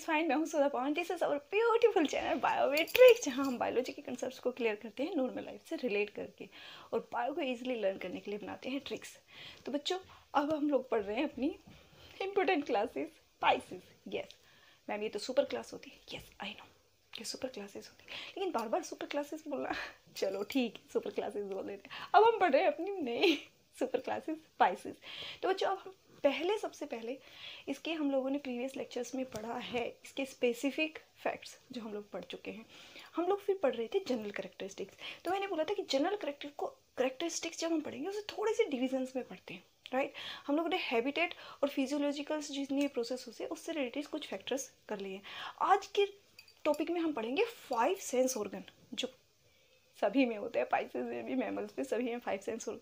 Fine, मैं हूँ Sudha Pawan. This is our beautiful channel biometrics, जहाँ हम बायोलॉजी के कंसेप्ट्स को क्लियर करते हैं नॉर्मल लाइफ से रिलेट करके और बायो को इजीली लर्न करने के लिए बनाते हैं ट्रिक्स। तो बच्चों, अब हम लोग पढ़ रहे हैं अपनी important classes Pisces. Yes ma'am, ये तो सुपर क्लास होती है। यस आई नो कि सुपर क्लासेस होती है, लेकिन बार बार सुपर क्लासेस बोलना चलो ठीक है, सुपर क्लासेस बोल देते हैं। अब हम पढ़ रहे हैं अपनी नई सुपर क्लासेस पाइसेस। तो बच्चों, अब हम सबसे पहले इसके हम लोगों ने प्रीवियस लेक्चर्स में पढ़ा है, इसके स्पेसिफिक फैक्ट्स जो हम लोग पढ़ चुके हैं। हम लोग फिर पढ़ रहे थे जनरल करेक्टरिस्टिक्स। तो मैंने बोला था कि जनरल करेक्टरिस्टिक्स जब हम पढ़ेंगे उसे थोड़े से डिविजन्स में पढ़ते हैं, राइट। हम लोगों ने हैबिटेट और फिजियोलॉजिकल जितनी प्रोसेस होती है उससे रिलेटेड कुछ फैक्टर्स कर लिए। आज के टॉपिक में हम पढ़ेंगे 5 सेंस ऑर्गन जो सभी में होते हैं, पाइसेस में भी, मैमल्स में, सभी में 5 सेंस ऑर्गन।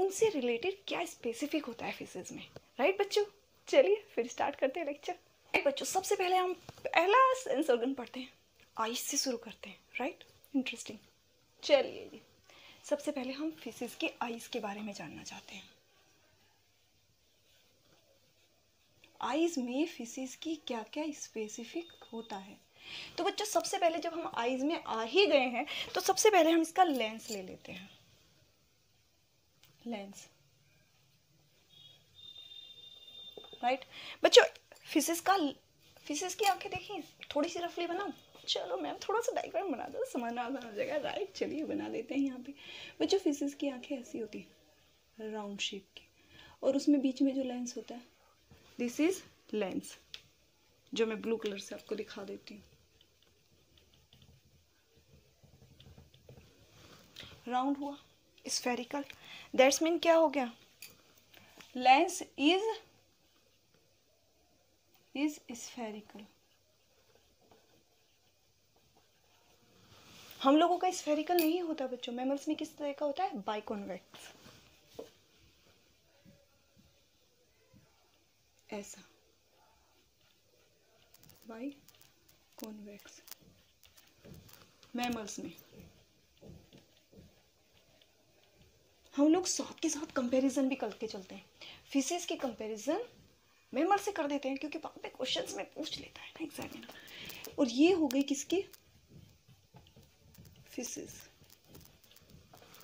उनसे रिलेटेड क्या स्पेसिफिक होता है फिशेस में, राइट बच्चों। चलिए फिर स्टार्ट करते हैं लेक्चर। राइट बच्चों, सबसे पहले हम पहला सेंस ऑर्गन पढ़ते हैं, आइज से शुरू करते हैं, राइट। इंटरेस्टिंग। चलिए जी, सबसे पहले हम फिशेस के आइज के बारे में जानना चाहते हैं। आइज में फिशेस की क्या क्या स्पेसिफिक होता है। तो बच्चों, सबसे पहले जब हम आइज में आ ही गए हैं तो सबसे पहले हम इसका लेंस ले लेते हैं। लेंस, राइट बच्चों। फिशेस की आंखें देखिए, थोड़ी सी रफली बनाऊं। चलो मैम, थोड़ा सा डायग्राम बना दो, समझना आसान हो जाएगा, राइट। चलिए बना देते हैं यहाँ पे। बच्चों, फिशेस की आंखें ऐसी होती है, राउंड शेप की, और उसमें बीच में जो लेंस होता है, दिस इज लेंस, जो मैं ब्लू कलर से आपको दिखा देती हूँ। राउंड हुआ, स्फेरिकल, दैट्स मीन क्या हो गया, लेंस इज स्फेरिकल। हम लोगों का स्फेरिकल नहीं होता बच्चों, मैमल्स में किस तरह का होता है, बाइकॉन्वेक्स, ऐसा बाइकॉन्वेक्स मैमल्स में। हम लोग साथ के साथ कंपैरिजन भी करके चलते हैं। फिशेस के कंपैरिजन मैमल से कर देते हैं क्योंकि वहां पे क्वेश्चंस में पूछ लेता है ना एग्जामिनर। और ये हो गई किसकी, फिशेस,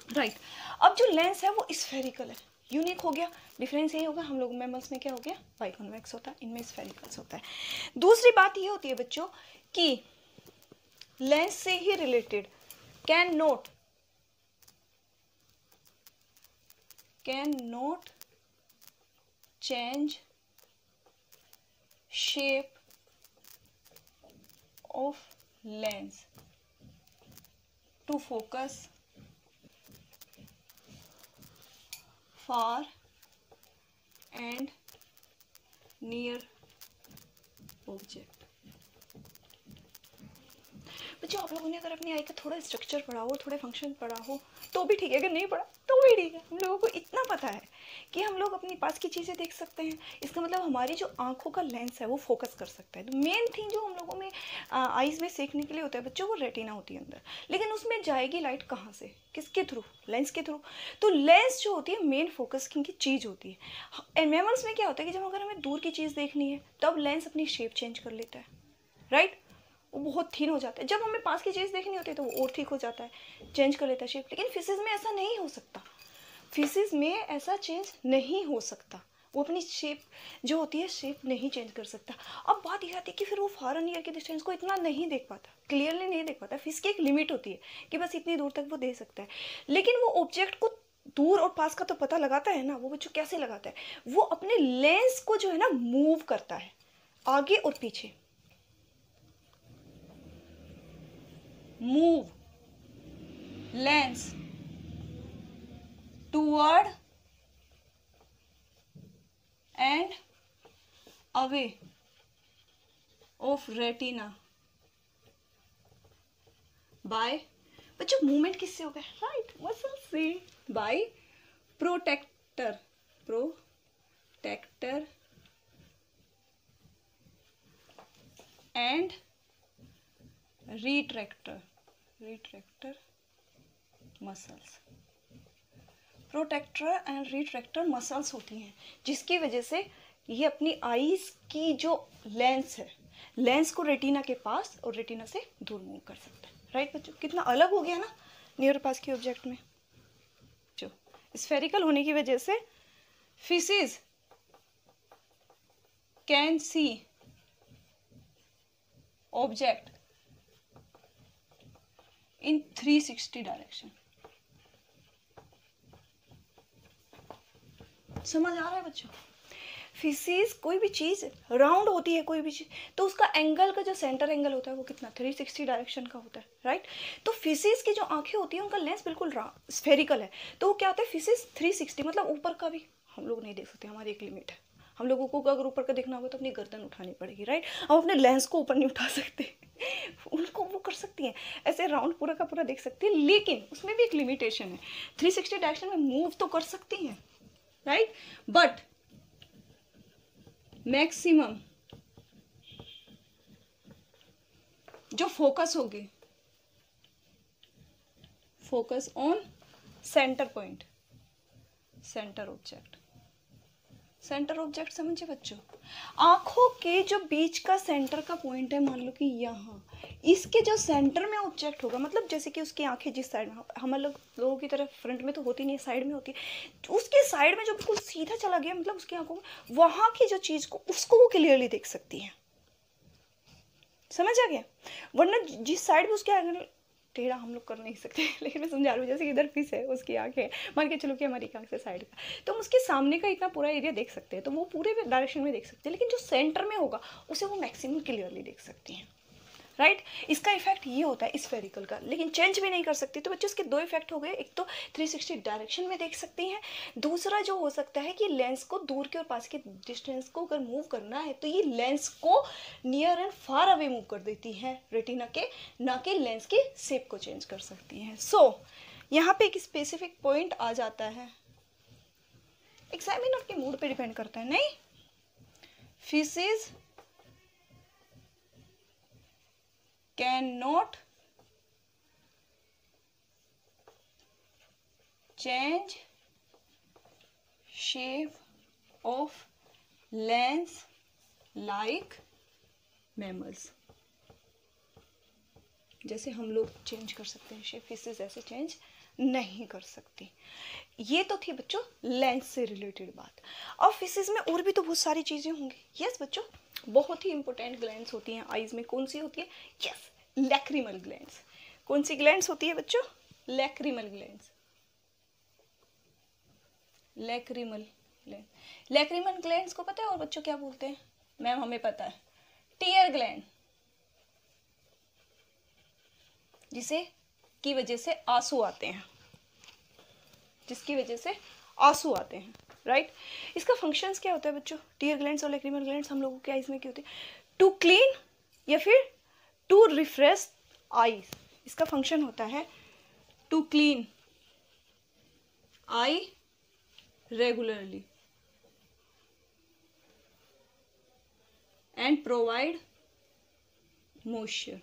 राइट। अब जो लेंस है वो स्फेरिकल है, यूनिक हो गया। डिफरेंस यही होगा, हम लोग मैमल्स में क्या हो गया, बाइकॉन्वेक्स होता है, इनमें स्फेरिकल्स होता है। दूसरी बात ये होती है बच्चों कि लेंस से ही related can not change shape of lens to focus far and near object। बच्चों, आप लोगों ने अगर अपनी आई का थोड़ा स्ट्रक्चर पढ़ा हो, थोड़े फंक्शन पढ़ा हो तो भी ठीक है, अगर नहीं पढ़ा तो भी ठीक है। हम लोगों को इतना पता है कि हम लोग अपनी पास की चीज़ें देख सकते हैं। इसका मतलब हमारी जो आंखों का लेंस है वो फोकस कर सकता है। तो मेन थिंग जो हम लोगों में आईज में सीखने के लिए होता है बच्चों, वो रेटिना होती है अंदर। लेकिन उसमें जाएगी लाइट कहाँ से, किसके थ्रू, लेंस के थ्रू। तो लेंस जो होती है मेन फोकसिंग की चीज़ होती है। मैमल्स में क्या होता है कि जब अगर हमें दूर की चीज़ देखनी है तब लेंस अपनी शेप चेंज कर लेता है, राइट। वो बहुत थिन हो जाता है। जब हमें पास की चीज़ देखनी होती है तो वो और थिक हो जाता है, चेंज कर लेता है शेप। लेकिन फिशेस में ऐसा नहीं हो सकता, फिशेस में ऐसा चेंज नहीं हो सकता। वो अपनी शेप जो होती है, शेप नहीं चेंज कर सकता। अब बात यह आती है कि फिर वो फॉर एन ईयर के डिस्टेंस को इतना नहीं देख पाता, क्लियरली नहीं देख पाता। फिश की एक लिमिट होती है कि बस इतनी दूर तक वो देख सकता है। लेकिन वो ऑब्जेक्ट को दूर और पास का तो पता लगाता है ना। वो बच्चों कैसे लगाता है, वो अपने लेंस को जो है ना मूव करता है आगे और पीछे। Move lens toward and away of retina by, बच्चों मूवमेंट किससे होगा, राइट, मसल से, by protector and retractor muscles. Protector and retractor muscles होती हैं जिसकी वजह से ये अपनी आईज की जो लेंस है लेंस को रेटिना के पास और रेटिना से दूर मूव कर सकता है। राइट बच्चों, कितना अलग हो गया ना नियर पास के ऑब्जेक्ट में। जो स्फेरिकल होने की वजह से fishes can see object in 360 direction. समझ आ रहा है बच्चों? फिशेस कोई भी चीज राउंड होती है, कोई भी चीज, तो उसका एंगल का जो सेंटर एंगल होता है वो कितना 360 डायरेक्शन का होता है। राइट, तो फिशेस की जो आंखें होती है उनका लेंस बिल्कुल स्फेरिकल है, तो वो क्या होता है फिशेस 360 मतलब ऊपर का भी हम लोग नहीं देख सकते, हमारी एक लिमिट है। हम लोगों को अगर ऊपर का देखना होगा तो अपनी गर्दन उठानी पड़ेगी। राइट, हम अपने लेंस को ऊपर नहीं उठा सकते उनको वो कर सकती हैं ऐसे राउंड पूरा का पूरा देख सकती है, लेकिन उसमें भी एक लिमिटेशन है। 360 डायरेक्शन में मूव तो कर सकती हैं, राइट, बट मैक्सिमम जो फोकस होगी, focus on centre point, centre object. Centre object समझे बच्चों? आंखों के जो बीच का सेंटर का पॉइंट है, मान लो कि यहाँ, इसके जो सेंटर में ऑब्जेक्ट होगा, मतलब जैसे कि उसकी आंखें जिस साइड में, हम लोगों की तरफ फ्रंट में तो होती नहीं, साइड में होती है, उसके साइड में जो बिल्कुल सीधा चला गया, मतलब उसकी आंखों में वहां की जो चीज को, उसको वो क्लियरली देख सकती है। समझ आ गया? वरना जिस साइड में उसके आगे टेढ़ा हम लोग कर नहीं सकते लेकिन मैं समझा रही हूँ, जैसे इधर फिश है, उसकी आंखें मान के चलो कि हमारी आंख से साइड का, तो हम उसके सामने का इतना पूरा एरिया देख सकते हैं, तो वो पूरे डायरेक्शन में देख सकते हैं, लेकिन जो सेंटर में होगा उसे वो मैक्सिमम क्लियरली देख सकती हैं। राइट, इसका इफेक्ट ये होता है स्फेरिकल का, लेकिन चेंज भी नहीं कर सकती। तो बच्चों इसके दो इफेक्ट हो गए, एक तो 360 डायरेक्शन में देख सकती हैं, दूसरा जो हो सकता है कि लेंस को दूर के और पास के डिस्टेंस को अगर मूव करना है तो ये लेंस को near and far away move कर देती है रेटिना के, ना कि लेंस के शेप को चेंज कर सकती हैं। सो यहाँ पे एक स्पेसिफिक पॉइंट आ जाता है, एग्जामिनर के मूड पे डिपेंड करता है, नहीं, fishes cannot change shape of lens like mammals। जैसे हम लोग चेंज कर सकते हैं शेप, फिशेस ऐसे चेंज नहीं कर सकती। ये तो थी बच्चों लेंस से रिलेटेड बात। और फिशेस में और भी तो बहुत सारी चीजें होंगी। यस बच्चों, बहुत ही इंपॉर्टेंट ग्लैंड्स होती हैं आईज में। कौन सी होती है? Yes, lacrimal glands. कौन सी ग्लैंड्स होती है बच्चों? Lacrimal glands. Lacrimal gland, lacrimal glands को पता है और बच्चों क्या बोलते हैं? मैम हमें पता है, टीयर ग्लैंड, जिसे की वजह से आंसू आते हैं, जिसकी वजह से आंसू आते हैं। राइट, इसका फंक्शंस क्या होता है बच्चों? टीयर ग्लैंड्स और लैक्रिमल ग्लैंड्स हम लोगों के आईज में क्या होते हैं? टू क्लीन या फिर टू रिफ्रेश आईज। इसका फंक्शन होता है to clean eye regularly and provide moisture.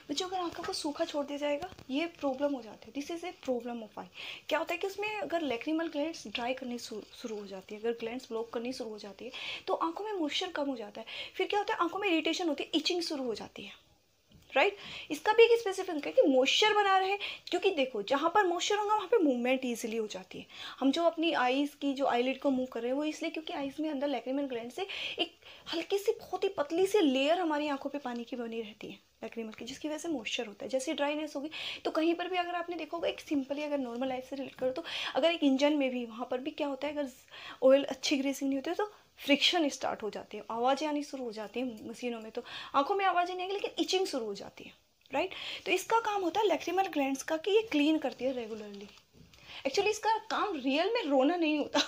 बच्चों अगर आंखों को सूखा छोड़ दिया जाएगा, ये प्रॉब्लम हो जाती है। This is a problem of eye. क्या होता है कि उसमें अगर लैक्रिमल ग्लैंड्स ड्राई करनी शुरू हो जाती है, अगर ग्लैंड्स ब्लॉक करनी शुरू हो जाती है, तो आंखों में मॉइस्चर कम हो जाता है। फिर क्या होता है? आंखों में इरिटेशन होती है, इचिंग शुरू हो जाती है। राइट, इसका भी एक स्पेसिफिक है कि मॉइस्चर बना रहे, क्योंकि देखो जहाँ पर मॉइस्चर होगा वहाँ पे मूवमेंट इजीली हो जाती है। हम जो अपनी आईज की जो आईलिड को मूव कर रहे हैं वो इसलिए क्योंकि आईज में अंदर लैक्रिमल ग्लैंड से एक हल्की सी बहुत ही पतली सी लेयर हमारी आंखों पे पानी की बनी रहती है लैक्रिमल की, जिसकी वजह से मॉइस्चर होता है। जैसे ड्राइनेस होगी तो कहीं पर भी अगर आपने देखा होगा, एक सिंपली अगर नॉर्मल लाइफ से रिलेट करो तो अगर एक इंजन में भी वहाँ पर भी क्या होता है, अगर ऑयल अच्छी ग्रीसिंग नहीं होती है तो फ्रिक्शन स्टार्ट हो जाती है, आवाज़ें आनी शुरू हो जाती है मशीनों में। तो आंखों में आवाज़ें नहीं आएगी लेकिन इचिंग शुरू हो जाती है। राइट, तो इसका काम होता है लैक्रिमल ग्लैंड्स का कि ये क्लीन करती है रेगुलरली। एक्चुअली इसका काम रियल में रोना नहीं होता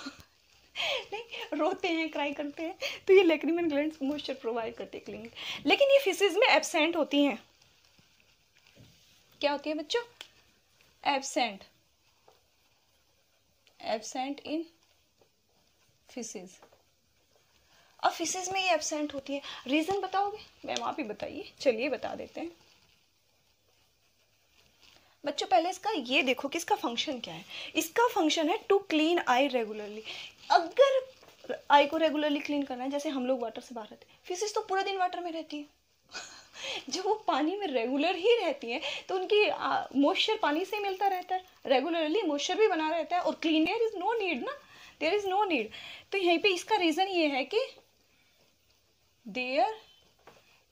नहीं, रोते हैं, क्राई करते हैं, तो ये लैक्रिमल ग्लैंड्स मॉइस्चर प्रोवाइड करते हैं क्लीन। लेकिन ये फिशेस में एब्सेंट होती हैं। क्या होती है बच्चों? Absent, absent in fishes. अब फिशेस में ये एब्सेंट होती है, रीजन बताओगे? मैम आप ही बताइए। चलिए बता देते हैं बच्चों। पहले इसका ये देखो कि इसका फंक्शन क्या है। इसका फंक्शन है टू क्लीन आई रेगुलरली। अगर आई को रेगुलरली क्लीन करना है, जैसे हम लोग वाटर से बाहर रहते हैं, फिशेस तो पूरा दिन वाटर में रहती है जब वो पानी में रेगुलर ही रहती हैं तो उनकी मॉइस्चर पानी से मिलता रहता है, रेगुलरली मॉइस्चर भी बना रहता है और clean, there is no need ना, देयर इज नो नीड। तो यहीं पे इसका रीज़न ये है कि there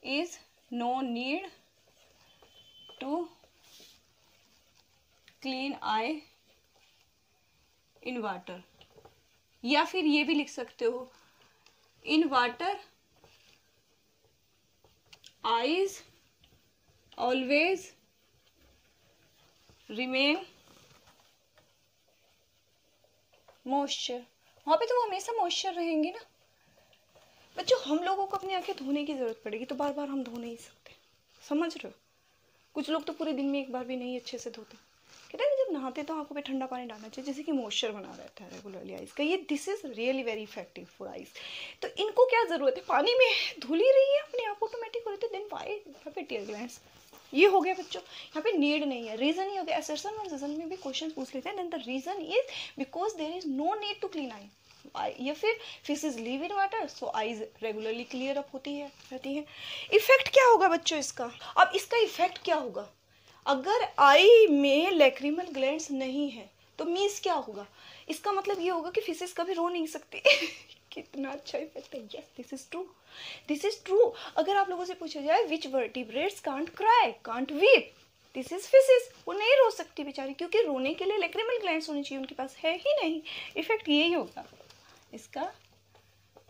is no need to clean eye in water, या फिर ये भी लिख सकते हो in water eyes always remain moisture, वहाँ पे तो वो हमेशा मॉइस्चर रहेंगे ना। बच्चों हम लोगों को अपनी आंखें धोने की जरूरत पड़ेगी तो बार बार हम धो नहीं सकते, समझ रहे हो। कुछ लोग तो पूरे दिन में एक बार भी नहीं अच्छे से धोते, कहते हैं जब नहाते तो आंखों पे ठंडा पानी डालना चाहिए जिससे कि मॉइस्चर बना रहता है रेगुलरली आइज का। ये this is really very effective for eyes. तो इनको क्या जरूरत है, पानी में धुल ही रही है अपने आप ऑटोमेटिक हो रही है, देन व्हाई यहाँ पे टीयर ग्लैंड्स। ये हो गया बच्चों, यहाँ पे नीड नहीं है, रीजन ही हो गया। असर्शन और जजन में भी क्वेश्चन पूछ लेते हैं, then the reason is because there is no need to clean eye, या फिर fishes live in water so eyes regularly clear up होती है रहती है। इफेक्ट क्या होगा बच्चों इसका, अब इसका इफेक्ट क्या होगा, अगर आई में लैक्रिमल ग्लैंड्स नहीं है तो मीन्स क्या होगा, इसका मतलब ये होगा कि फिशेस कभी रो नहीं सकती कितना अच्छा इफेक्ट है। Yes this is true, this is true. अगर आप लोगों से पूछा जाए which vertebrates can't cry can't weep, this is fishes, वो नहीं रो सकती बेचारी, क्योंकि रोने के लिए लैक्रिमल ग्लैंड्स होनी चाहिए, उनके पास है ही नहीं। इफेक्ट यही होगा इसका,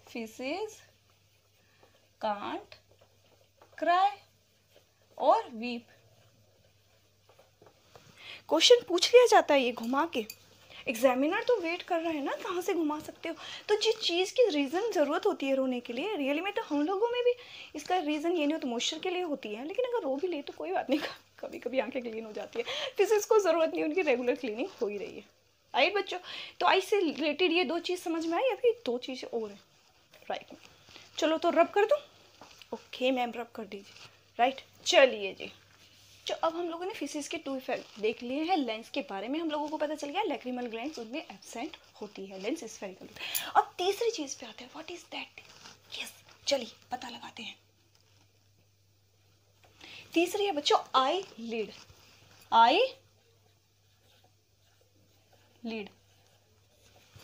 फिशेस कांट क्राई और वीप। क्वेश्चन पूछ लिया जाता है ये घुमा के, एग्जामिनर तो वेट कर रहा है ना कहाँ से घुमा सकते हो। तो जिस चीज़ की रीज़न ज़रूरत होती है रोने के लिए, रियली में तो हम लोगों में भी इसका रीज़न ये नहीं हो तो मॉइस्चर के लिए होती है, लेकिन अगर रो भी ले तो कोई बात नहीं, कभी कभी आंखें क्लीन हो जाती है, फिशेस को ज़रूरत नहीं, उनकी रेगुलर क्लीनिंग हो ही रही है। राइट बच्चों, तो आई से रिलेटेड ये दो चीज़ समझ में आई, अभी दो चीज़ें और हैं। राइट चलो तो रब कर दूँ, ओके मैम रब कर दीजिए। राइट चलिए जी, जो अब हम लोगों ने फिशेस के 2 इफेक्ट देख लिए हैं। लेंस के बारे में हम लोगों को पता चल गया, लैक्रिमल ग्लैंड्स उनमें एब्सेंट होती है, लेंस स्फेरिकल। अब तीसरी चीज पे आते हैं, व्हाट इज दैट। यस चलिए पता लगाते हैं। तीसरी है बच्चों आई लीड, आई लीड।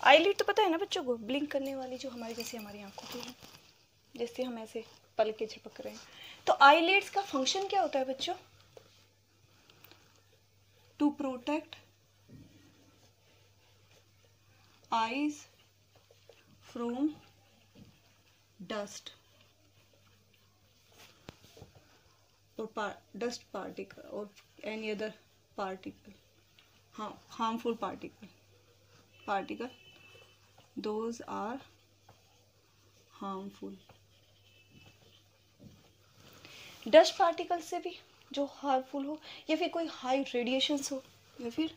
आई लीड तो पता है ना बच्चों को, ब्लिंक करने वाली जो हमारी जैसे हमारी आंखों की है, जैसे हम ऐसे पल के झपक रहे हैं। तो आई लीड्स का फंक्शन क्या होता है बच्चों, to protect eyes from dust or dust particle or any other particle, harmful particle, those are harmful। Dust particle से भी जो हार्मफुल हो, या फिर कोई हाई रेडिएशंस हो, या फिर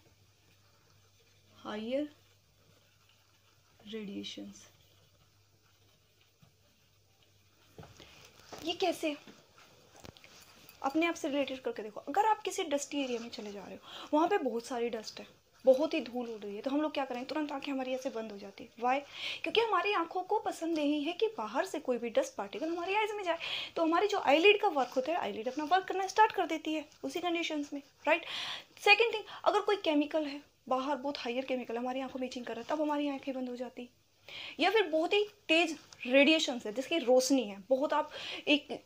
हायर रेडिएशंस। ये कैसे, अपने आप से रिलेटेड करके देखो। अगर आप किसी डस्टी एरिया में चले जा रहे हो, वहाँ पे बहुत सारी डस्ट है, बहुत ही धूल उड़ रही है, तो हम लोग क्या करें, तुरंत आंखें हमारी ऐसे बंद हो जाती है। वाई, क्योंकि हमारी आंखों को पसंद नहीं है कि बाहर से कोई भी डस्ट पार्टिकल हमारी आईज में जाए। तो हमारी जो आईलिड का वर्क होता है, आईलिड अपना वर्क करना स्टार्ट कर देती है उसी कंडीशंस में। राइट सेकेंड थिंग, अगर कोई केमिकल है बाहर, बहुत हायर केमिकल हमारी आंखों में इचिंग कर रहा है, तब हमारी आंखें बंद हो जाती। या फिर बहुत ही तेज रेडिएशन है, जिसकी रोशनी है बहुत, आप एक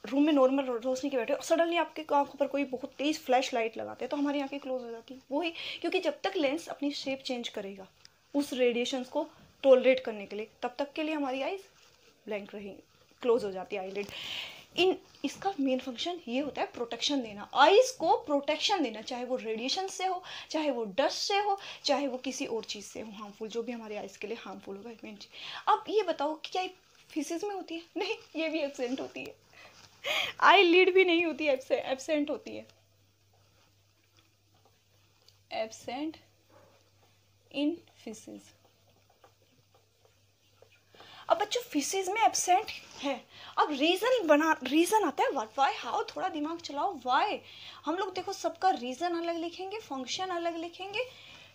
रूम में नॉर्मल रोशनी के बैठे और सडनली आपके आंखों पर कोई बहुत तेज फ्लैश लाइट लगाते हैं, तो हमारी आंखें क्लोज हो जाती। वही क्योंकि जब तक लेंस अपनी शेप चेंज करेगा उस रेडिएशंस को टॉलरेट करने के लिए, तब तक के लिए हमारी आईज ब्लैंक रहेंगी, क्लोज हो जाती है आईलिड। इसका मेन फंक्शन ये होता है प्रोटेक्शन देना, आईज को प्रोटेक्शन देना, चाहे वो रेडिएशन से हो, चाहे वो डस्ट से हो, चाहे वो किसी और चीज़ से हो हार्मफुल, जो भी हमारे आईज के लिए हार्मफुल होगा मेन चीज। अब ये बताओ कि क्या फिशेस में होती है? नहीं, ये भी एब्सेंट होती है। आई लीड भी नहीं होती, एब्सेंट होती है, एब्सेंट इन फिशेस। अब बच्चों फिशेस में एब्सेंट है, अब रीजन आता है व्हाट, व्हाई, हाउ, थोड़ा दिमाग चलाओ। व्हाई हम लोग देखो सबका रीजन अलग लिखेंगे, फंक्शन अलग लिखेंगे,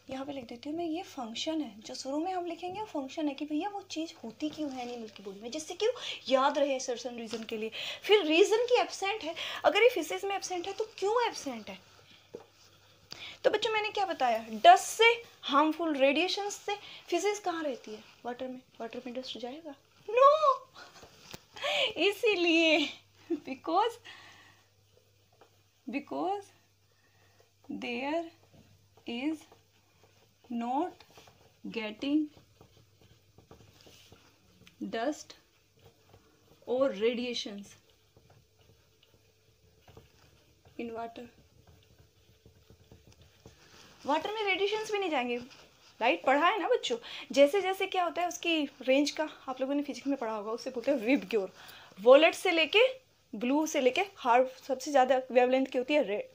यहाँ पे लिख देती हूँ मैं, ये फंक्शन है। जो शुरू में हम लिखेंगे वो फंक्शन है कि भैया वो चीज़ होती क्यों है एनिमल की बॉडी में, जिससे क्यों याद रहे सर्टेन रीज़न के लिए। फिर रीज़न की एब्सेंट है, अगर ये फिशेज में एब्सेंट है तो क्यों एब्सेंट है। तो बच्चों मैंने क्या बताया, डस्ट से, हार्मफुल रेडिएशन से फिशेज कहाँ रहती है, वाटर में। वाटर में डस्ट जाएगा? नो इसीलिए because there is not getting dust or radiations in water. Water में रेडिएशंस भी नहीं जाएंगे, राइट। पढ़ा है ना बच्चों, जैसे जैसे क्या होता है उसकी रेंज का, आप लोगों ने फिजिक्स में पढ़ा होगा, उससे बोलते हैं विबग्योर। वॉलेट से लेके ब्लू से लेके हार्ड, सबसे ज़्यादा वेवलेंथ की होती है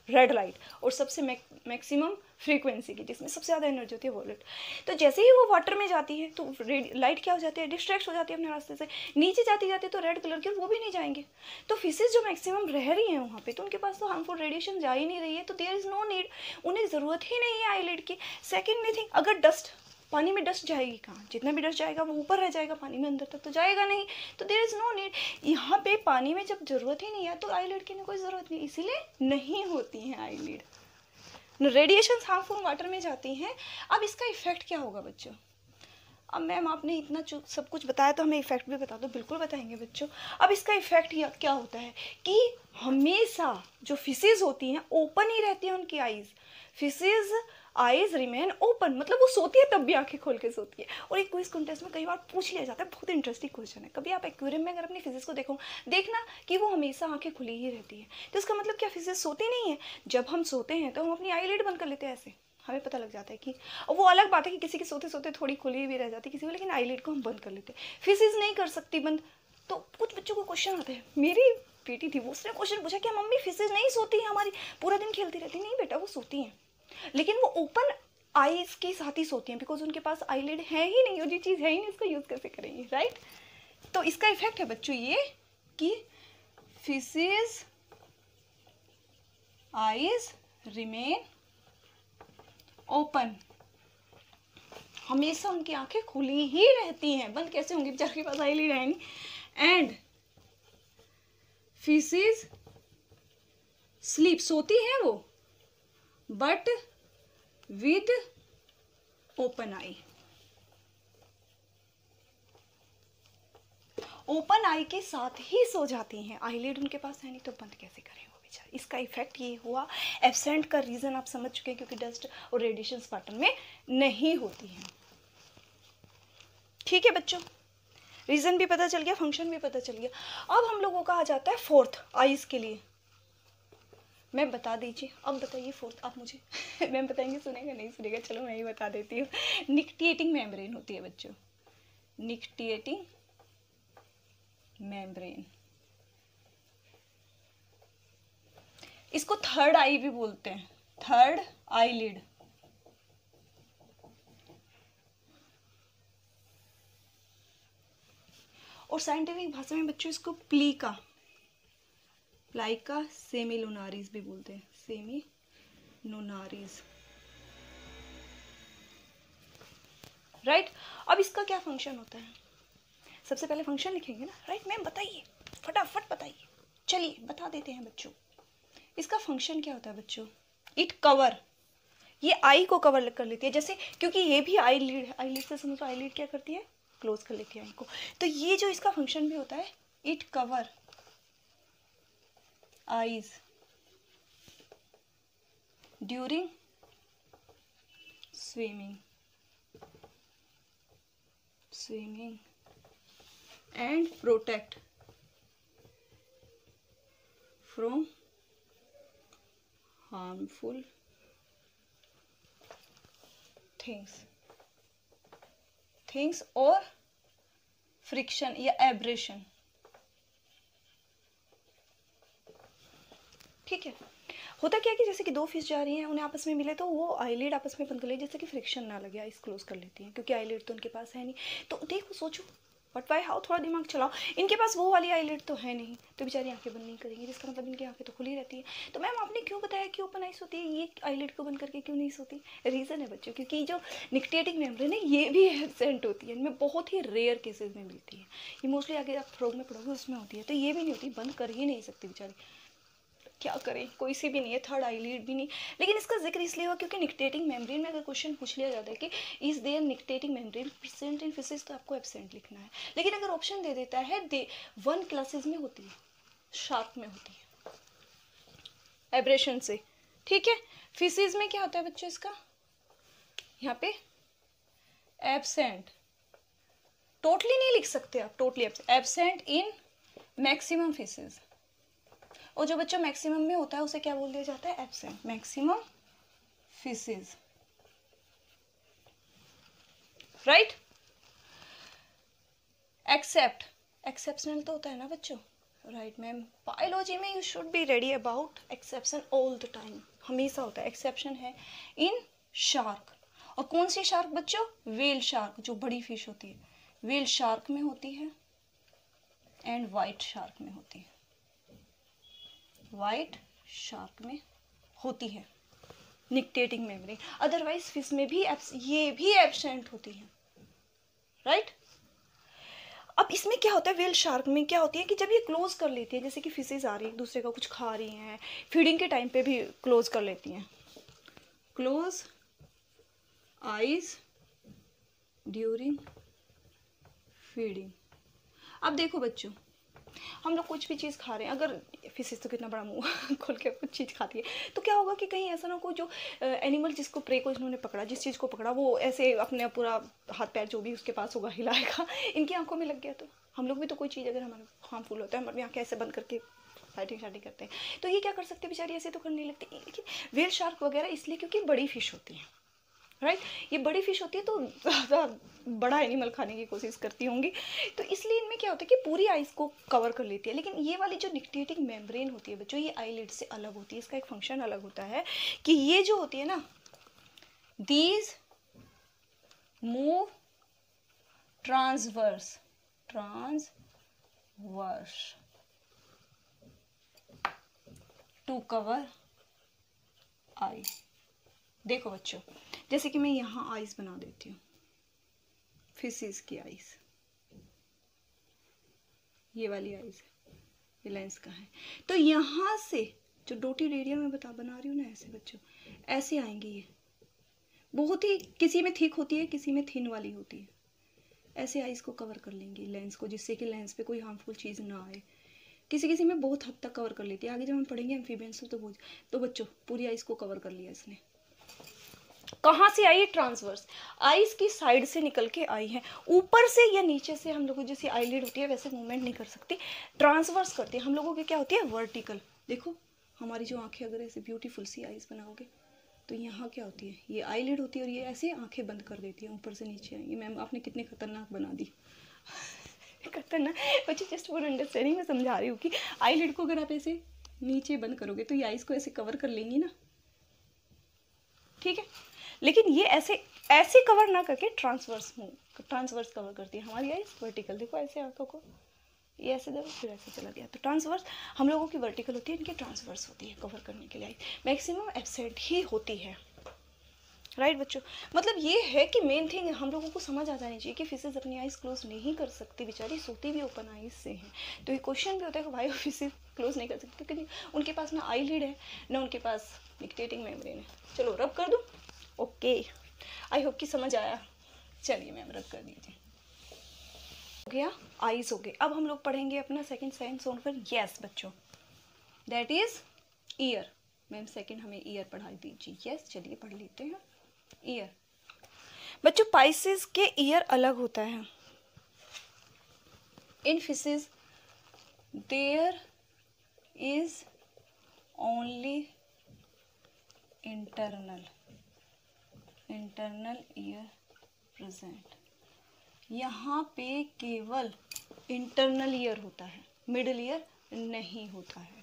रेड लाइट, और सबसे मैक्सिमम फ्रीक्वेंसी की, जिसमें सबसे ज़्यादा एनर्जी होती है वॉलेट। तो जैसे ही वो वाटर में जाती है तो लाइट क्या हो जाती है, डिस्ट्रैक्ट हो जाती है अपने रास्ते से, नीचे जाती जाती तो रेड कलर की, वो भी नहीं जाएंगे। तो फिशेज जो मैक्सिमम रह रही हैं वहाँ पे, तो उनके पास तो हार्मफुल रेडिएशन जा ही नहीं रही है, तो देयर इज़ नो नीड, उन्हें ज़रूरत ही नहीं है आईलिड की। सेकेंडली थिंग, अगर डस्ट, पानी में डस्ट जाएगी कहाँ, जितना भी डस्ट जाएगा वो ऊपर रह जाएगा, पानी में अंदर तक तो जाएगा नहीं, तो देयर इज़ नो नीड। यहाँ पे पानी में जब ज़रूरत ही नहीं है तो आईलिड की कोई ज़रूरत नहीं, इसीलिए नहीं होती हैं आईलिड। रेडिएशन हार्मफुल वाटर में जाती हैं। अब इसका इफेक्ट क्या होगा बच्चों, अब मैम आपने इतना सब कुछ बताया तो हमें इफेक्ट भी बता दो। बिल्कुल बताएंगे बच्चों। अब इसका इफेक्ट क्या होता है कि हमेशा जो फिशेज होती हैं ओपन ही रहती हैं उनकी eyes, fishes eyes remain open, मतलब वो सोती है तब भी आंखें खोल के सोती है। और एक क्विज कॉन्टेस्ट में कई बार पूछ लिया जाता है, बहुत इंटरेस्टिंग क्वेश्चन है, कभी आप एक्वेरियम में अगर अपनी फिशेज को देखना कि वो हमेशा आंखें खुली ही रहती है, तो इसका मतलब क्या फिशेज सोती नहीं है। जब हम सोते हैं तो हम अपनी आईलिड बंद कर लेते हैं, ऐसे हमें पता लग जाता है कि, और वो अलग बात है कि किसी की सोते सोते थोड़ी खुली भी रह जाती है किसी को, लेकिन आईलिड को हम बंद कर लेते हैं, फिशेज नहीं कर सकती बंद। तो कुछ बच्चों को क्वेश्चन आते हैं, मेरी बेटी थी वो, उसने क्वेश्चन पूछा कि मम्मी फिशेज नहीं सोती है हमारी, पूरा दिन खेलती रहती। नहीं बेटा, वो सोती हैं, लेकिन वो ओपन आईज के साथ ही सोती हैं, बिकॉज उनके पास आईलिड है ही नहीं, और ये चीज़ है ही नहीं, इसका यूज़ कैसे करेंगे, राइट। तो इसका इफेक्ट है बच्चों ये कि फिशेज आईज रिमेन ओपन, हमेशा उनकी आंखें खुली ही रहती हैं, बंद कैसे होंगी, बेचारे के पास आईलिड है नहीं। एंड फिशेज स्लीप, सोती हैं वो, but with open eye, open eye के साथ ही सो जाती हैं, आईलिड उनके पास है नहीं तो बंद कैसे करें वो बेचारे। इसका इफेक्ट ये हुआ। एब्सेंट का रीजन आप समझ चुके हैं, क्योंकि डस्ट और रेडिएशन वाटर में नहीं होती हैं। ठीक है बच्चों, रीजन भी पता चल गया, फंक्शन भी पता चल गया। अब हम लोगों का आ जाता है फोर्थ, आईज के लिए। मैम बता दीजिए, अब बताइए फोर्थ आप मुझे। मैम बताएंगे, सुनेगा नहीं सुनेगा, चलो मैं ही बता देती हूँ। निक्टिएटिंग मेम्ब्रेन होती है बच्चों, निक्टिएटिंग मेम्ब्रेन, इसको थर्ड आई भी बोलते हैं, थर्ड आईलिड। और साइंटिफिक भाषा में बच्चों इसको प्लीका सेमिलुनारिस भी बोलते हैं, सेमिलुनारिस, राइट। अब इसका क्या फंक्शन होता है, सबसे पहले फंक्शन लिखेंगे ना, राइट। मैम बताइए, फटाफट बताइए, चलिए बता देते हैं बच्चों। इसका फंक्शन क्या होता है बच्चों, इट कवर, ये आई को कवर कर लेती है, जैसे क्योंकि ये भी आईलिड है, आईलिड से समझो, आईलिड क्या करती है, क्लोज कर लेती है आई को। तो ये जो इसका फंक्शन भी होता है, it cover eyes during swimming and protect from harmful things or friction या एब्रेशन। ठीक है, होता क्या है कि जैसे कि दो फिश जा रही हैं, उन्हें आपस में मिले तो वो आईलिड आपस में बंद कर ले, जैसे कि फ्रिक्शन ना लगे, आइस क्लोज कर लेती हैं, क्योंकि आईलिड तो उनके पास है नहीं। तो देखो, सोचो बट वाई हाउ, थोड़ा दिमाग चलाओ। इनके पास वो वाली आईलिड तो है नहीं, तो बेचारी आंखें बंद नहीं करेंगी, जिसका मतलब इनकी आंखें तो खुली रहती है। तो मैम आपने क्यों बताया कि ओपन आइज होती है, ये आईलिड को बंद करके क्यों नहीं सोती? रीज़न है बच्चों, क्योंकि जो निक्टेटिंग मेम्ब्रेन है ये भी एब्सेंट होती है, इनमें बहुत ही रेयर केसेस में मिलती है। ये मोस्टली आगे आप फ्रॉग में पढ़ोगे उसमें होती है, तो ये भी नहीं होती, बंद कर ही नहीं सकती बेचारी। क्या करें, कोई सी भी नहीं है, थर्ड आईलिड भी नहीं। लेकिन इसका जिक्र इसलिए हुआ क्योंकि निक्टेटिंग मेम्ब्रेन में अगर क्वेश्चन पूछ लिया जाता है कि is there nictitating membrane present in fishes, तो आपको एब्सेंट लिखना है। लेकिन अगर ऑप्शन दे देता है दे 1 क्लासेस में होती है, शार्क में होती है एब्रेशन से, ठीक है। फिशेज में क्या होता है बच्चों इसका, यहाँ पे एब्सेंट, टोटली नहीं लिख सकते आप, totally absent in maximum fishes. और जो बच्चों मैक्सिमम में होता है उसे क्या बोल दिया जाता है, absent maximum fishes, right. Except, exceptional तो होता है ना बच्चों, राइट मैम। बायोलॉजी में you should be ready about exception all the time, हमेशा होता है। एक्सेप्शन है इन शार्क, और कौन सी शार्क बच्चों, व्हेल शार्क, जो बड़ी फिश होती है, व्हेल शार्क में होती है एंड वाइट शार्क में होती है, वाइट शार्क में होती है निक्टेटिंग मेम्ब्रेन। अदरवाइज फिश में भी ये भी एब्सेंट होती है, राइट। अब इसमें क्या होता है, व्हेल शार्क में क्या होती है कि जब ये क्लोज कर लेती है, जैसे कि फिशेज आ रही है एक दूसरे का कुछ खा रही हैं, फीडिंग के टाइम पे भी क्लोज कर लेती हैं, क्लोज आईज ड्यूरिंग फीडिंग। अब देखो बच्चों, हम लोग कुछ भी चीज़ खा रहे हैं, अगर फिशेज तो कितना बड़ा मुंह खोल के कुछ चीज़ खाती है, तो क्या होगा कि कहीं ऐसा ना हो जो एनिमल जिसको प्रे को इन्होंने पकड़ा, जिस चीज़ को पकड़ा, वो ऐसे अपने पूरा हाथ पैर जो भी उसके पास होगा हिलाएगा, इनकी आंखों में लग गया। तो हम लोग भी तो कोई चीज़ अगर हमारे हार्मफुल होता है, हमारी आंखें ऐसे बंद करके फाइटिंग शाइटिंग करते हैं, तो ये क्या कर सकते हैं बेचारी, ऐसे तो करने लगती है। लेकिन व्हेल शार्क वगैरह इसलिए क्योंकि बड़ी फिश होती है, राइट। ये बड़ी फिश होती है तो ज़्यादा बड़ा एनिमल खाने की कोशिश करती होंगी, तो इसलिए इनमें क्या होता है कि पूरी आइज को कवर कर लेती है। लेकिन ये वाली जो निक्टेटिंग मेम्ब्रेन होती है बच्चों, ये आईलिड से अलग होती है, इसका एक फंक्शन अलग होता है कि ये जो होती है ना, these move transverse, to cover eye. देखो बच्चों, जैसे कि मैं यहाँ आइज बना देती हूँ, फिशेज की आइज, ये वाली आइज है, ये लेंस का है, तो यहाँ से जो डोटेड एरिया में बना रही हूँ ना, ऐसे बच्चों ऐसे आएंगे ये, बहुत ही किसी में थिक होती है, किसी में थिन वाली होती है, ऐसे आइज को कवर कर लेंगी लेंस को, जिससे कि लेंस पे कोई हार्मफुल चीज़ ना आए। किसी में बहुत हद तक कवर कर लेती है, आगे जब हम पढ़ेंगे एम्फीबियंस तो बच्चों पूरी आइज को कवर कर लिया इसने। कहाँ से आई है, ट्रांसवर्स, आईज की साइड से निकल के आई है, ऊपर से या नीचे से हम लोगों जैसी आईलिड होती है वैसे मूवमेंट नहीं कर सकती, ट्रांसवर्स करती है। हम लोगों की क्या होती है, वर्टिकल। देखो हमारी जो आंखें अगर ऐसे ब्यूटीफुल सी आईज बनाओगे तो यहाँ क्या होती है, ये आईलिड होती है और ये ऐसे आंखें बंद कर देती है, ऊपर से नीचे आएंगी। मैम आपने कितनी खतरनाक बना दी खतरनाक बच्चे, जस्ट फॉर अंडरस्टैंडिंग मैं समझा रही हूँ कि आईलिड को अगर आप ऐसे नीचे बंद करोगे तो ये आईज को ऐसे कवर कर लेंगी ना, ठीक है। लेकिन ये ऐसे कवर ना करके ट्रांसवर्स कवर करती है हमारी आईज, वर्टिकल। देखो ऐसे आंखों को ये ऐसे दबा फिर ऐसे चला गया, तो ट्रांसवर्स हम लोगों की वर्टिकल होती है, इनकी ट्रांसवर्स होती है कवर करने के लिए आईज। मैक्सिमम एब्सेंट ही होती है, राइट बच्चों। मतलब ये है कि मेन थिंग हम लोगों को समझ आ जानी चाहिए कि फिशेज अपनी आईज क्लोज नहीं कर सकती, बेचारी सोती भी ओपन आईज से हैं। तो ये क्वेश्चन भी होता है कि भाई फिशेज क्लोज नहीं कर सकती क्योंकि उनके पास ना आई लिड है ना उनके पास निक्टेटिंग मेम्ब्रेन है। चलो रब कर दूँ, ओके, आई होप कि समझ आया। चलिए मैम रब कर दीजिए, हो गया आईज हो गए। अब हम लोग पढ़ेंगे अपना सेकंड साइंस ऑन पर, यस बच्चों, that is year. Ma'am second हमें ईयर पढ़ा दीजिए, यस चलिए पढ़ लेते हैं ईयर। बच्चों पाइसेस के ईयर अलग होता है, in fishes there is only internal ear present. यहाँ पे केवल इंटरनल ईयर होता है, मिडल ईयर नहीं होता है।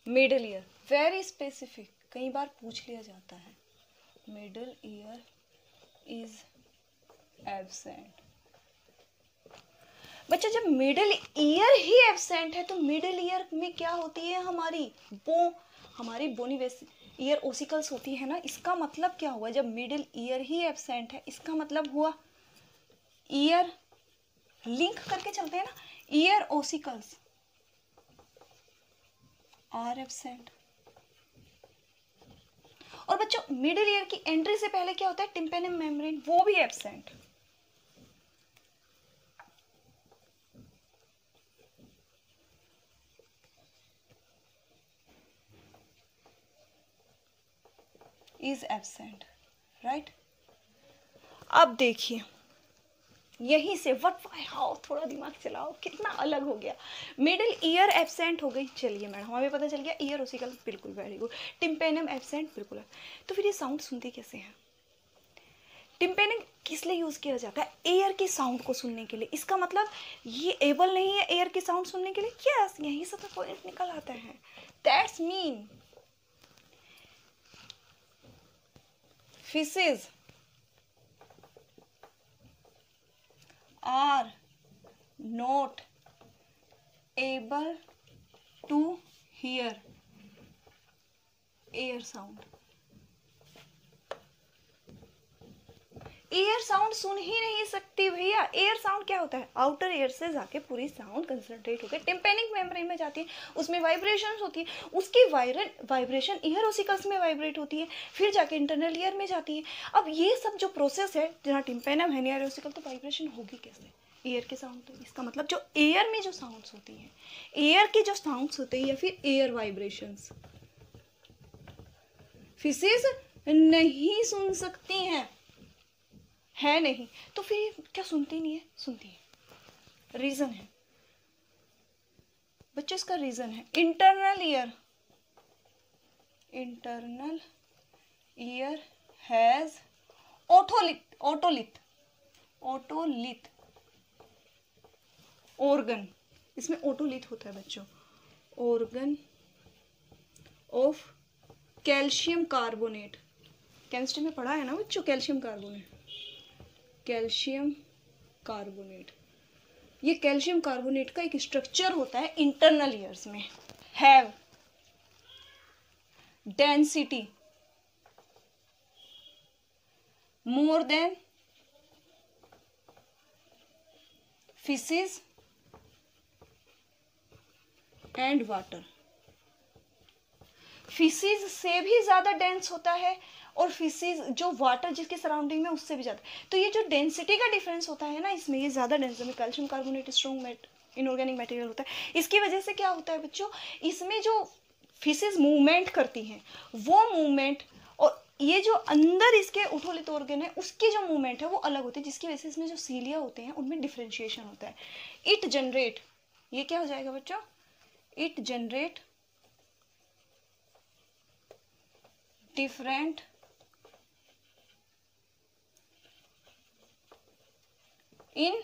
मिडल ईयर वेरी स्पेसिफिक, कई बार पूछ लिया जाता है, मिडल ईयर इज एब्सेंट। बच्चा जब मिडिल ईयर ही एब्सेंट है तो मिडिल ईयर में क्या होती है हमारी हमारी बोनी ईयर ओसिकल्स होती है ना। इसका मतलब क्या हुआ, जब मिडिल ईयर ही एब्सेंट है इसका मतलब हुआ ईयर, लिंक करके चलते हैं ना, ईयर ओसिकल्स आर एब्सेंट। और बच्चों मिडिल ईयर की एंट्री से पहले क्या होता है, टिम्पेनम मेम्ब्रेन, वो भी एब्सेंट। Is absent, right. अब देखिए यहीं से व्हाट हाउ, थोड़ा दिमाग चलाओ, कितना अलग हो गया। मिडिल ईयर एब्सेंट हो गई, चलिए मैडम हमें पता चल गया। ईयर ओसिकल बिल्कुल, वेरी गुड। टिम्पेनम एब्सेंट बिल्कुल है। तो फिर ये साउंड सुनते कैसे हैं? टिम्पेनम किस लिए यूज किया जाता है? एयर की साउंड को सुनने के लिए। इसका मतलब ये एबल नहीं है एयर की साउंड सुनने के लिए। यस, यहीं से तो पॉइंट निकल आता है। That's mean fishes are not able to hear air sound। Air sound सुन ही नहीं सकती भैया। एयर साउंड क्या होता है, आउटर एयर से जाके पूरी साउंड कंसंट्रेट होकर टिम्पेनिक मेम्ब्रेन में जाती है, उसमें वाइब्रेशंस होती है, उसकी वाइब्रेशन ईयर ओसिकल्स में वाइब्रेट होती है, फिर जाके इंटरनल ईयर में जाती है। अब ये सब जो प्रोसेस है जहाँ टिम्पेनम है ईयर ओसिकल, तो वाइब्रेशन होगी कैसे? एयर के साउंड। तो इसका मतलब जो एयर में जो साउंड्स होती हैं, एयर की जो साउंड्स होती है या फिर एयर वाइब्रेशंस, फिशेस नहीं सुन सकती हैं, है नहीं। तो फिर क्या सुनती नहीं है? सुनती है। रीजन है बच्चों, इसका रीजन है internal ear. Internal ear has otolith organ. इसमें ओटोलिथ होता है बच्चों, organ of calcium carbonate. Chemistry में पढ़ा है ना बच्चों, कैल्शियम कार्बोनेट। कैल्शियम कार्बोनेट, ये कैल्शियम कार्बोनेट का एक स्ट्रक्चर होता है इंटरनल ईयर्स में। Have density more than fishes and water. Fishes से भी ज्यादा डेंस होता है और फिशेज जो वाटर जिसके सराउंडिंग में उससे भी ज्यादा। तो ये जो डेंसिटी का डिफरेंस होता है ना, इसमें ये ज्यादा डेंस में calcium carbonate strong inorganic material होता है। इसकी वजह से क्या होता है बच्चों, इसमें जो फिशेज मूवमेंट करती हैं वो मूवमेंट और ये जो अंदर इसके ओटोलिथ ऑर्गन है उसकी जो मूवमेंट है वो अलग होती है, जिसकी वजह से इसमें जो सीलिया होते हैं उनमें डिफ्रेंशिएशन होता है। इट जनरेट, ये क्या हो जाएगा बच्चों, it generate different in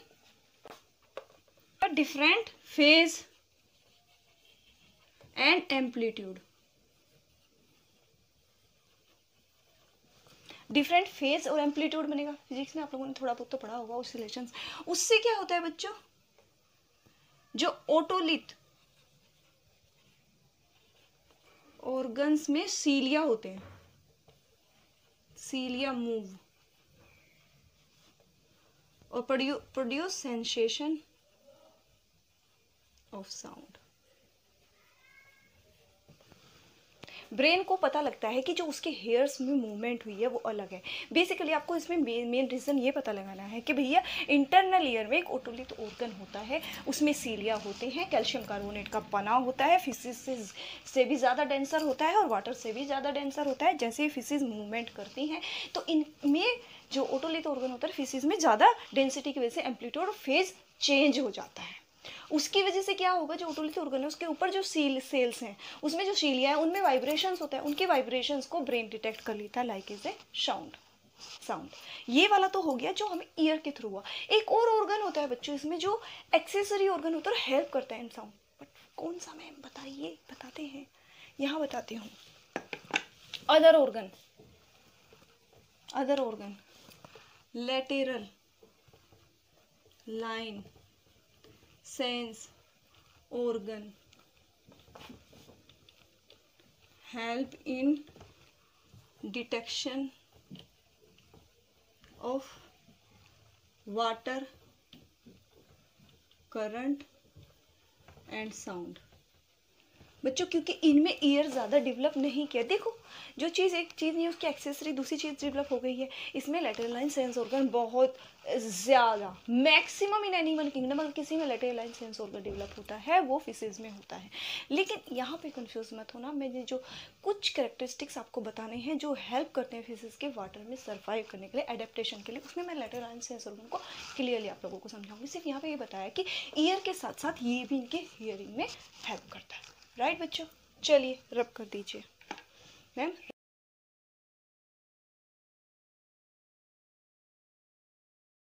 a different phase and amplitude। Different phase और एम्पलीट्यूड बनेगा। फिजिक्स में आप लोगों ने थोड़ा बहुत तो पढ़ा होगा ऑसिलेशंस। उससे क्या होता है बच्चों, जो ओटोलिथ ऑर्गन्स में सीलिया होते हैं, सीलिया मूव और produce sensation of sound. Brain को पता लगता है कि जो उसके हेयर्स में मूवमेंट हुई है वो अलग है। बेसिकली आपको इसमें मेन रीजन ये पता लगाना है कि भैया इंटरनल ईयर में एक ओटोलिथ ऑर्गन होता है, उसमें सीलिया होते हैं, कैल्शियम कार्बोनेट का बना होता है, फिशेज से भी ज़्यादा डेंसर होता है और वाटर से भी ज़्यादा डेंसर होता है। जैसे ही फिशेज मूवमेंट करती हैं तो इनमें जो ओटोलिथ ऑर्गन होता है फिशेज में ज़्यादा डेंसिटी की वजह से एम्पलीट्यूड और फेज चेंज हो जाता है। उसकी वजह से क्या होगा, जो ओटोलिथ ऑर्गन है उसके ऊपर जो सेल्स हैं उसमें जो सीलिया है उनमें वाइब्रेशंस होता है, उनके वाइब्रेशंस को ब्रेन डिटेक्ट कर लेता है लाइक एज ए साउंड। ये वाला तो हो गया जो हमें ईयर के थ्रू हुआ। एक और ऑर्गन होता है बच्चों इसमें जो एक्सेसरी ऑर्गन होता है, हेल्प करता है इन साउंड। बट कौन सा मैम बताइए, बताते हैं, यहाँ बताती हूँ। Other organ lateral line sense organ help in detection of water current and sound। बच्चों क्योंकि इनमें ईयर ज़्यादा डेवलप नहीं किया, देखो जो चीज़ एक चीज़ नहीं उसकी एक्सेसरी दूसरी चीज़ डेवलप हो गई है। इसमें लेटरल लाइन सेंस ऑर्गन बहुत ज़्यादा, मैक्सिमम इन एनिमल किंगडम अगर किसी में lateral line sense organ develop होता है वो फिशेज में होता है। लेकिन यहाँ पे कंफ्यूज मत होना, मैंने जो कुछ कैरेक्टरिस्टिक्स आपको बताने हैं जो हेल्प करते हैं फिशेज के वाटर में सर्वाइव करने के लिए, एडेप्टेशन के लिए, उसमें मैं लेटरल लाइन सेंस ऑर्गन को क्लियरली आप लोगों को समझाऊंगी। सिर्फ यहाँ पे ये बताया कि ईयर के साथ साथ ये भी इनके हियरिंग में हेल्प करता है। राइट बच्चों, चलिए रब कर दीजिए मैम।